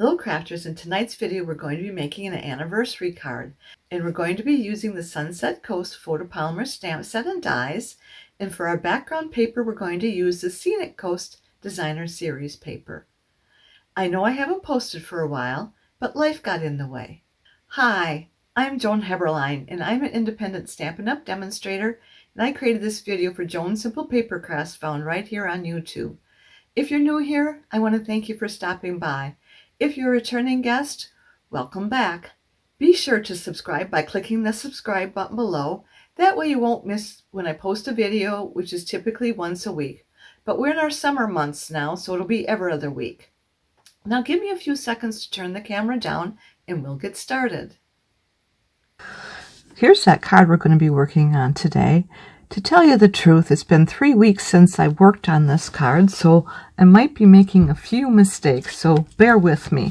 Hello crafters, in tonight's video we're going to be making an anniversary card, and we're going to be using the SCENIC COAST photopolymer stamp set and dies, and for our background paper we're going to use the SCENIC COAST designer series paper. I know I haven't posted for a while, but life got in the way. Hi, I'm Joan and I'm an independent Stampin' Up! Demonstrator, and I created this video for Joan Simple Paper Crafts found right here on YouTube. If you're new here, I want to thank you for stopping by. If you're a returning guest, welcome back. Be sure to subscribe by clicking the subscribe button below. That way you won't miss when I post a video, which is typically once a week. But we're in our summer months now, so it'll be every other week. Now give me a few seconds to turn the camera down and we'll get started. Here's that card we're going to be working on today. To tell you the truth, it's been 3 weeks since I worked on this card, so I might be making a few mistakes, so bear with me.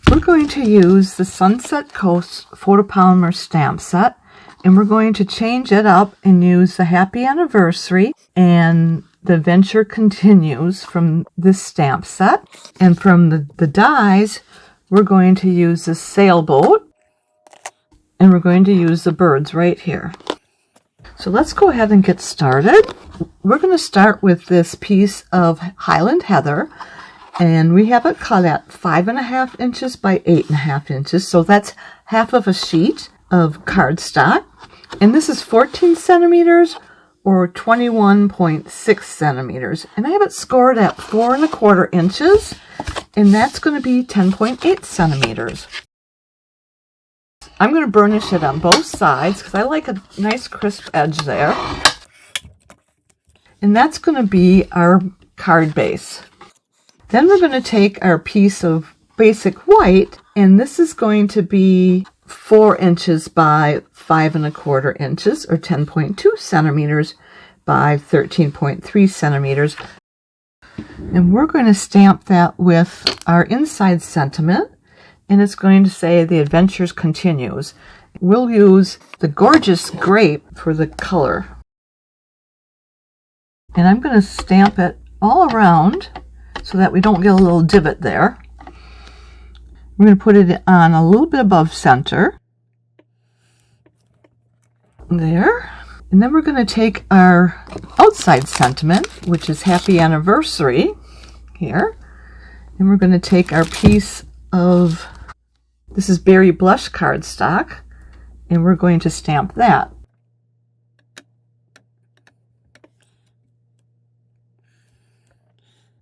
We're going to use the SCENIC COAST photopolymer stamp set, and we're going to change it up and use the Happy Anniversary and the Adventure Continues from this stamp set. And from the dies, we're going to use the Sailboat, and we're going to use the birds right here. So let's go ahead and get started. We're going to start with this piece of Highland Heather, and we have it cut at 5.5 inches by 8.5 inches, so that's half of a sheet of cardstock. And this is 14 centimeters or 21.6 centimeters, and I have it scored at 4.25 inches, and that's going to be 10.8 centimeters. I'm going to burnish it on both sides because I like a nice crisp edge there. And that's going to be our card base. Then we're going to take our piece of basic white, and this is going to be 4 inches by 5.25 inches, or 10.2 centimeters by 13.3 centimeters. And we're going to stamp that with our inside sentiment. And it's going to say the adventures continues. We'll use the Gorgeous Grape for the color. And I'm going to stamp it all around so that we don't get a little divot there. We're going to put it on a little bit above center. There. And then we're going to take our outside sentiment, which is Happy Anniversary, here. And we're going to take our piece of, this is BARELY Blush CARDSTOCK, and we're going to stamp that.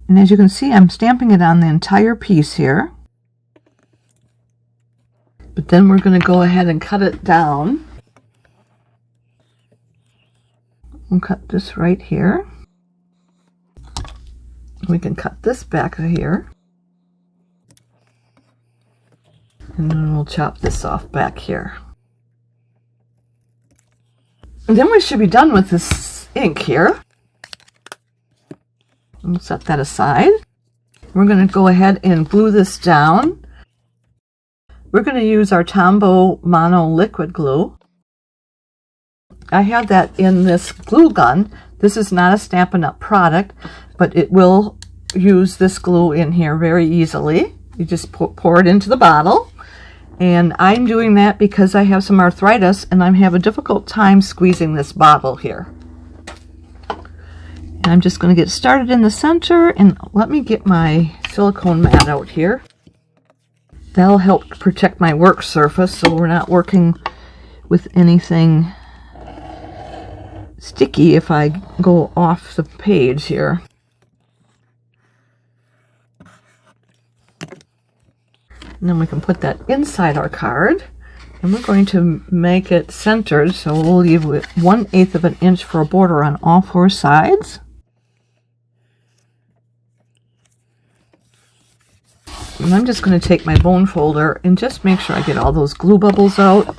And as you can see, I'm stamping it on the entire piece here. But then we're going to go ahead and cut it down. We'll cut this right here. We can cut this back here. And then we'll chop this off back here. And then we should be done with this ink here. We'll set that aside. We're going to go ahead and glue this down. We're going to use our Tombow Mono Liquid Glue. I have that in this glue gun. This is not a Stampin' Up! Product, but it will use this glue in here very easily. You just pour it into the bottle. And I'm doing that because I have some arthritis and I have a difficult time squeezing this bottle here. And I'm just going to get started in the center, and let me get my silicone mat out here. That'll help protect my work surface so we're not working with anything sticky if I go off the page here. And then we can put that inside our card, and we're going to make it centered, so we'll leave it 1/8 of an inch for a border on all 4 sides. And I'm just going to take my bone folder and just make sure I get all those glue bubbles out.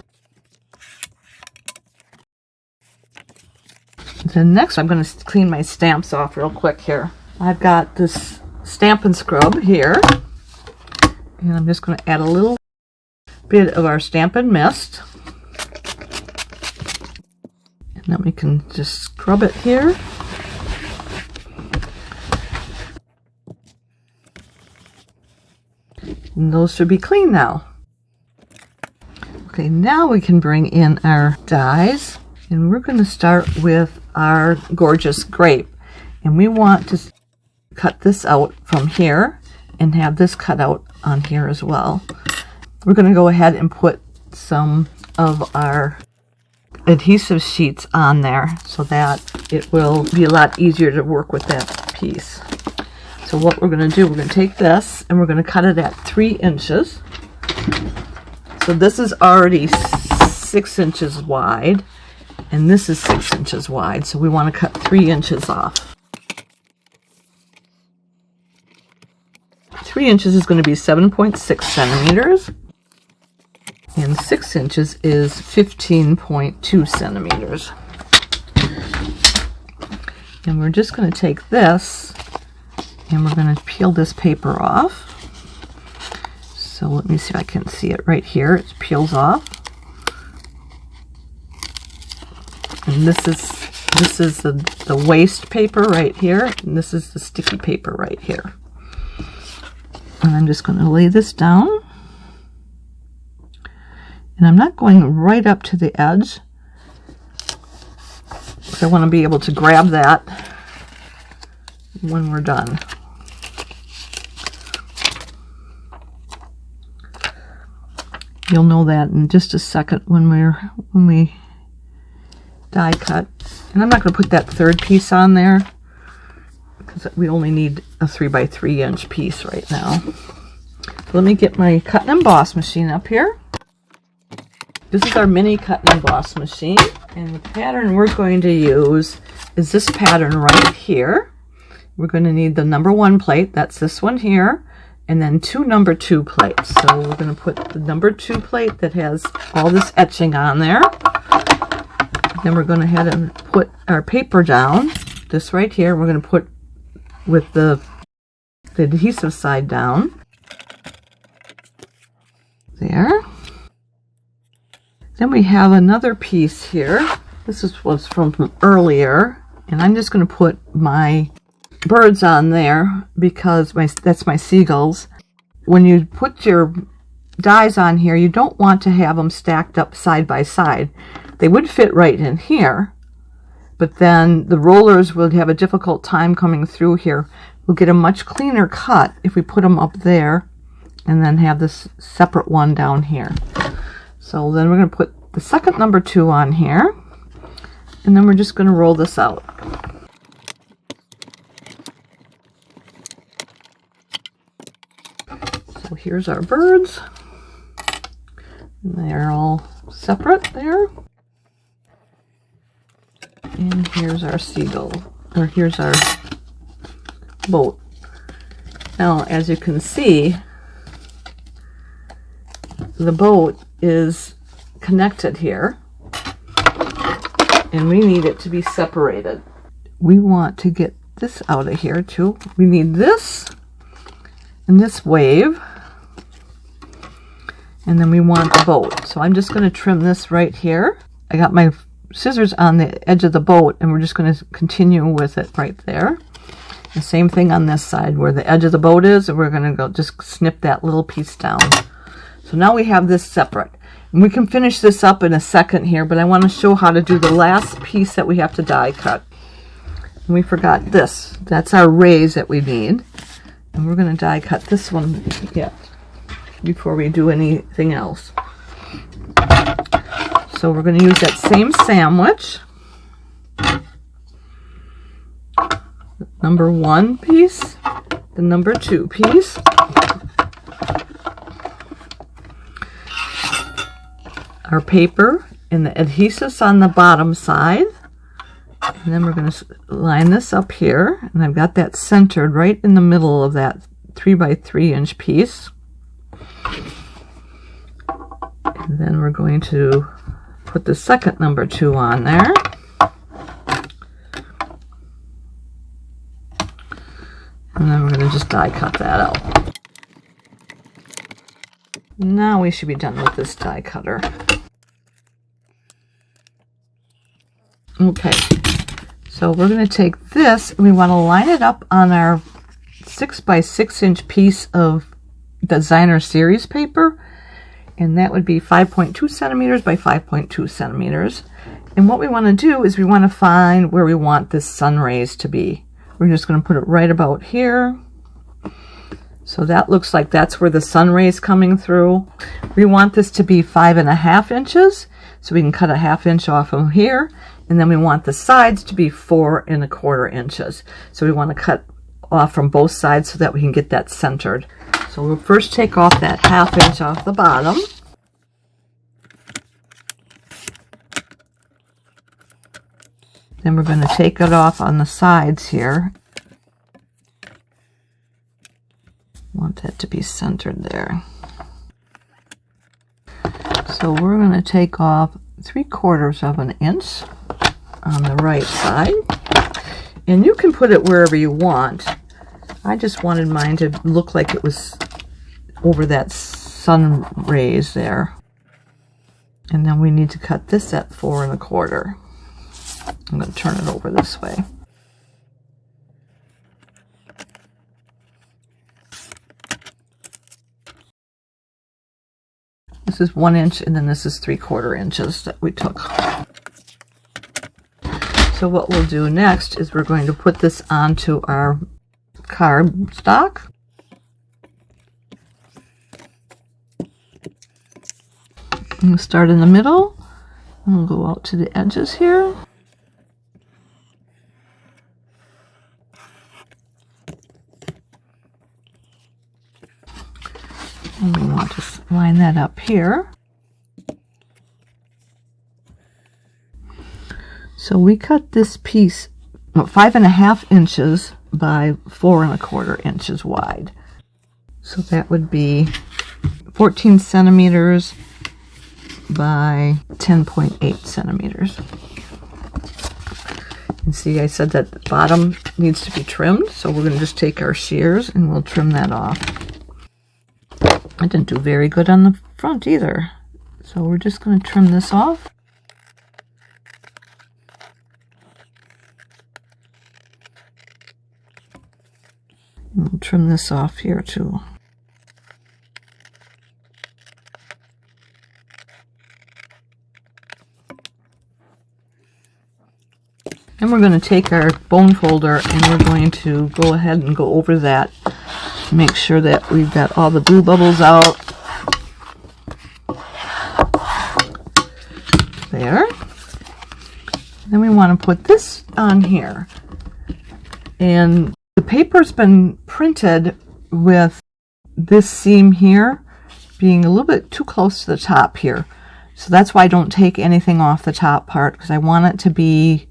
Then next I'm going to clean my stamps off real quick here. I've got this Stampin' Scrub here. And I'm just going to add a little bit of our Stampin' Mist. And then we can just scrub it here. And those should be clean now. Okay, now we can bring in our dies, and we're going to start with our Gorgeous Grape. And we want to cut this out from here and have this cut out on here as well. We're going to go ahead and put some of our adhesive sheets on there so that it will be a lot easier to work with that piece. So what we're going to do, we're going to take this and we're going to cut it at 3 inches. So this is already 6 inches wide, and this is 6 inches wide, so we want to cut 3 inches off. 3 inches is going to be 7.6 centimeters, and 6 inches is 15.2 centimeters. And we're just going to take this, and we're going to peel this paper off. So let me see if I can see it right here. It peels off. And this is the waste paper right here, and this is the sticky paper right here. And I'm just going to lay this down. And I'm not going right up to the edge, because I want to be able to grab that when we're done. You'll know that in just a second when we die cut. And I'm not going to put that third piece on there because we only need a 3x3 inch piece right now. So let me get my cut and emboss machine up here. This is our mini cut and emboss machine, and the pattern we're going to use is this pattern right here. We're going to need the number 1 plate, that's this one here, and then 2 number 2 plates. So we're going to put the number 2 plate that has all this etching on there. Then we're going to head and put our paper down, this right here. We're going to put with the adhesive side down. There. Then we have another piece here. This was from earlier, and I'm just going to put my birds on there because that's my seagulls. When you put your dies on here, you don't want to have them stacked up side by side. They would fit right in here, but then the rollers will have a difficult time coming through here. We'll get a much cleaner cut if we put them up there and then have this separate one down here. So then we're going to put the second number 2 on here, and then we're just going to roll this out. So here's our birds. And they're all separate there. And here's our seagull, or here's our boat. Now, as you can see, the boat is connected here, and we need it to be separated. We want to get this out of here too. We need this and this wave, and then we want the boat. So I'm just going to trim this right here. I got my scissors on the edge of the boat, and we're just going to continue with it right there. The same thing on this side where the edge of the boat is, and we're going to go just snip that little piece down. So now we have this separate. And we can finish this up in a second here, but I want to show how to do the last piece that we have to die cut. And we forgot this. That's our raise that we need. And we're going to die cut this one yet before we do anything else. So we're going to use that same sandwich. The number 1 piece, the number 2 piece. Our paper and the adhesives on the bottom side. And then we're going to line this up here, and I've got that centered right in the middle of that 3x3 inch piece. And then we're going to put the second number 2 on there. And then we're going to just die cut that out. Now we should be done with this die cutter. Okay, so we're going to take this, and we want to line it up on our 6x6 inch piece of designer series paper, and that would be 5.2 centimeters by 5.2 centimeters. And what we want to do is we want to find where we want this sun rays to be. We're just going to put it right about here. So that looks like that's where the sun rays coming through. We want this to be 5.5 inches, so we can cut a 1/2 inch off from here. And then we want the sides to be 4.25 inches. So we want to cut off from both sides so that we can get that centered. So we'll first take off that 1/2 inch off the bottom. Then we're going to take it off on the sides here. Want that to be centered there. So we're going to take off 3/4 inch on the right side. And you can put it wherever you want. I just wanted mine to look like it was over that sun rays there. And then we need to cut this at 4.25. I'm going to turn it over this way. This is 1 inch, and then this is 3/4 inches that we took. So what we'll do next is we're going to put this onto our cardstock. We'll start in the middle, and we'll go out to the edges here. And we want to line that up here. So we cut this piece 5.5 inches by 4.25 inches wide. So that would be 14 centimeters by 10.8 centimeters. And see, I said that the bottom needs to be trimmed, so we're going to just take our shears and we'll trim that off. I didn't do very good on the front either, so we're just going to trim this off. And we'll trim this off here too. And we're going to take our bone folder and we're going to go ahead and go over that to make sure that we've got all the glue bubbles out. There. Then we want to put this on here. And the paper's been printed with this seam here being a little bit too close to the top here. So that's why I don't take anything off the top part, because I want it to be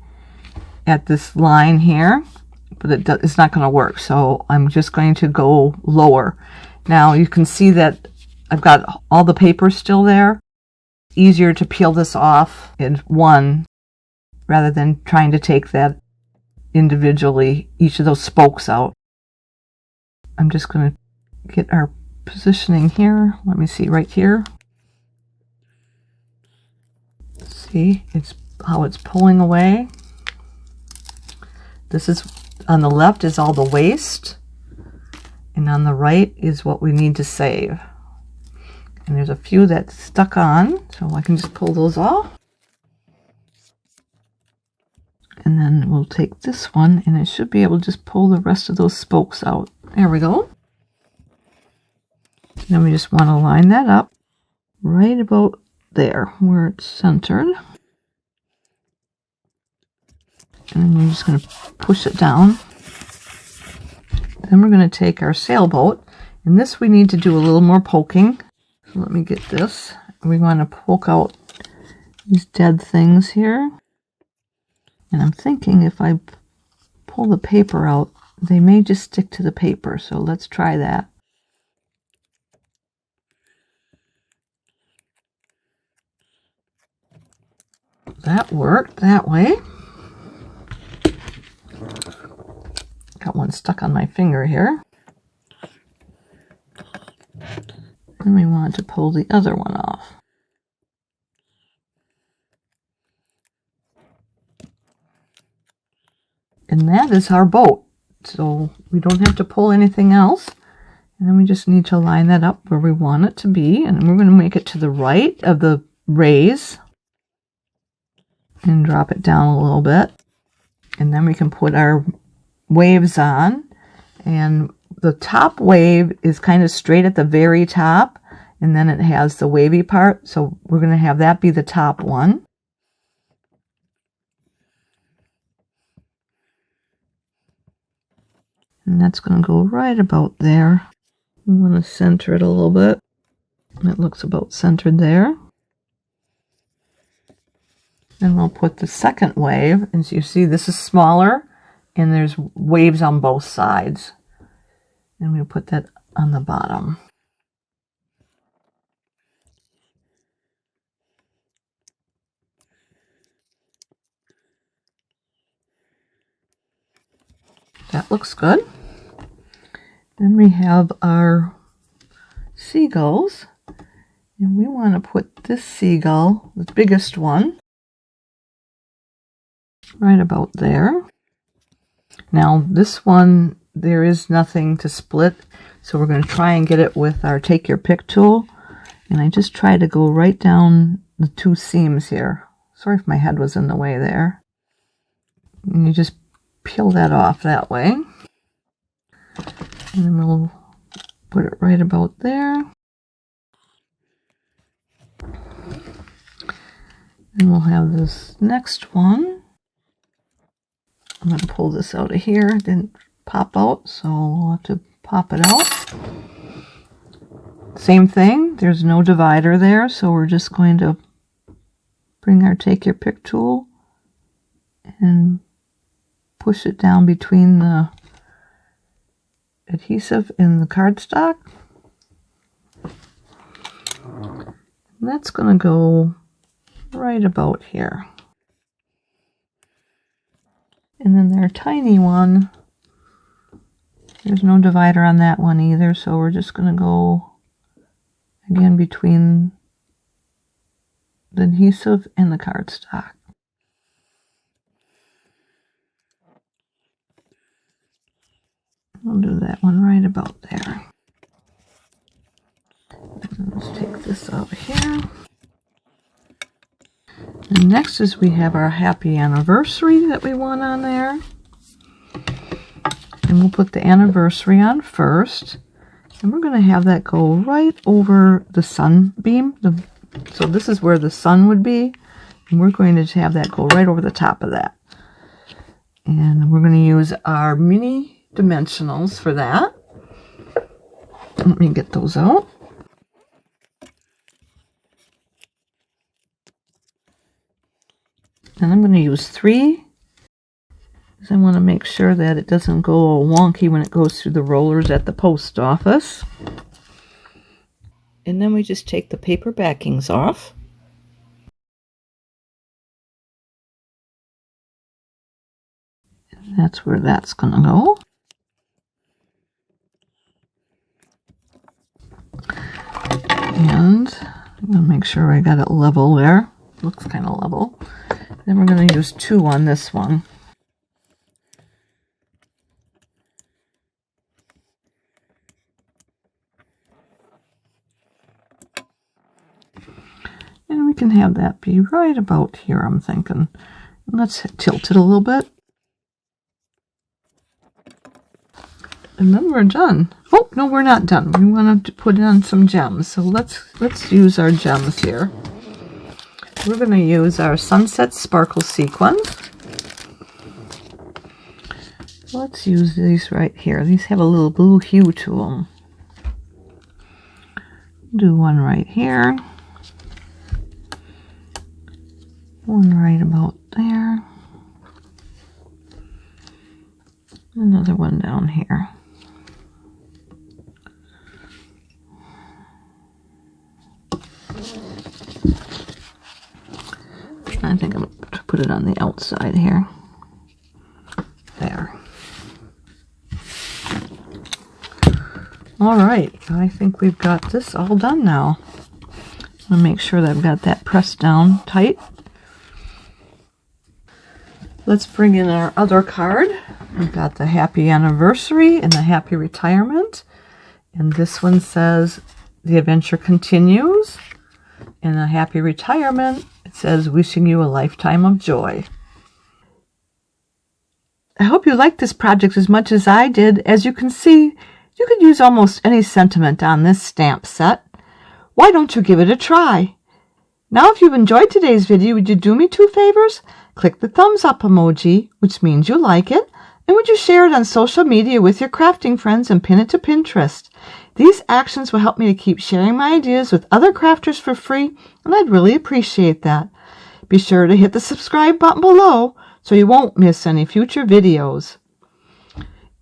at this line here, but it's not going to work. So I'm just going to go lower. Now you can see that I've got all the paper still there. Easier to peel this off in one rather than trying to take that individually, each of those spokes out. I'm just going to get our positioning here. Let me see right here. See, it's how it's pulling away. This is on the left is all the waste, and on the right is what we need to save. And there's a few that's stuck on, so I can just pull those off. And then we'll take this one, and I should be able to just pull the rest of those spokes out. There we go. Then we just want to line that up right about there where it's centered. And then you're just going to push it down. Then we're going to take our sailboat, and this we need to do a little more poking. So let me get this. We want to poke out these dead things here. And I'm thinking if I pull the paper out, they may just stick to the paper. So let's try that. That worked that way. Got one stuck on my finger here. And we want to pull the other one off. And that is our boat. So we don't have to pull anything else. And then we just need to line that up where we want it to be. And we're going to make it to the right of the rays. And drop it down a little bit. And then we can put our waves on. And the top wave is kind of straight at the very top. And then it has the wavy part. So we're going to have that be the top one. And that's going to go right about there. We want to center it a little bit. It looks about centered there. Then we'll put the second wave. As you see, this is smaller, and there's waves on both sides. And we'll put that on the bottom. That looks good. Then we have our seagulls, and we want to put this seagull, the biggest one, right about there. Now this one, there is nothing to split, so we're going to try and get it with our take your pick tool. And I just try to go right down the two seams here. Sorry if my head was in the way there. And you just peel that off that way. And then we'll put it right about there. And we'll have this next one. I'm going to pull this out of here. It didn't pop out, so we'll have to pop it out. Same thing. There's no divider there, so we're just going to bring our take your pick tool and push it down between the adhesive and the cardstock. And that's going to go right about here. And then their tiny one, there's no divider on that one either, so we're just going to go again between the adhesive and the cardstock. We'll do that one right about there. Let's take this out here. And next is we have our happy anniversary that we want on there. And we'll put the anniversary on first. And we're going to have that go right over the sunbeam. So this is where the sun would be. And we're going to have that go right over the top of that. And we're going to use our mini dimensionals for that. Let me get those out. And I'm going to use 3 because I want to make sure that it doesn't go all wonky when it goes through the rollers at the post office. And then we just take the paper backings off. And that's where that's going to go. And I'm going to make sure I got it level there. Looks kind of level. Then we're going to use 2 on this one. And we can have that be right about here, I'm thinking. Let's tilt it a little bit. And then we're done. Oh, no, we're not done. We want to put on some gems. So let's use our gems here. We're going to use our Sunset Sparkle Sequins. Let's use these right here. These have a little blue hue to them. Do one right here. One right about there. Another one down here. I think I'm going to put it on the outside here. There. All right, I think we've got this all done now. I'm going to make sure that I've got that pressed down tight. Let's bring in our other card. We've got the happy anniversary and the happy retirement. And this one says, "The adventure continues." And a happy retirement. It says, "Wishing you a lifetime of joy." I hope you liked this project as much as I did. As you can see, you could use almost any sentiment on this stamp set. Why don't you give it a try? Now, if you've enjoyed today's video, would you do me 2 favors? Click the thumbs up emoji, which means you like it, and would you share it on social media with your crafting friends and pin it to Pinterest? These actions will help me to keep sharing my ideas with other crafters for free, and I'd really appreciate that. Be sure to hit the subscribe button below so you won't miss any future videos.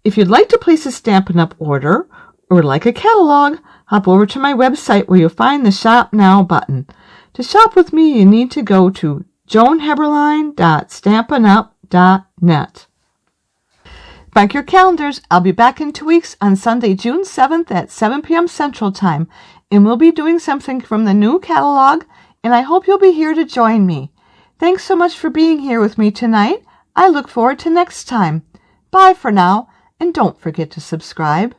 If you'd like to place a Stampin' Up! Order or would like a catalog, hop over to my website where you'll find the Shop Now button. To shop with me, you need to go to joanheberlein.stampinup.net. Mark your calendars. I'll be back in 2 weeks on Sunday, June 7th at 7 p.m. Central Time, and we'll be doing something from the new catalog, and I hope you'll be here to join me. Thanks so much for being here with me tonight. I look forward to next time. Bye for now, and don't forget to subscribe.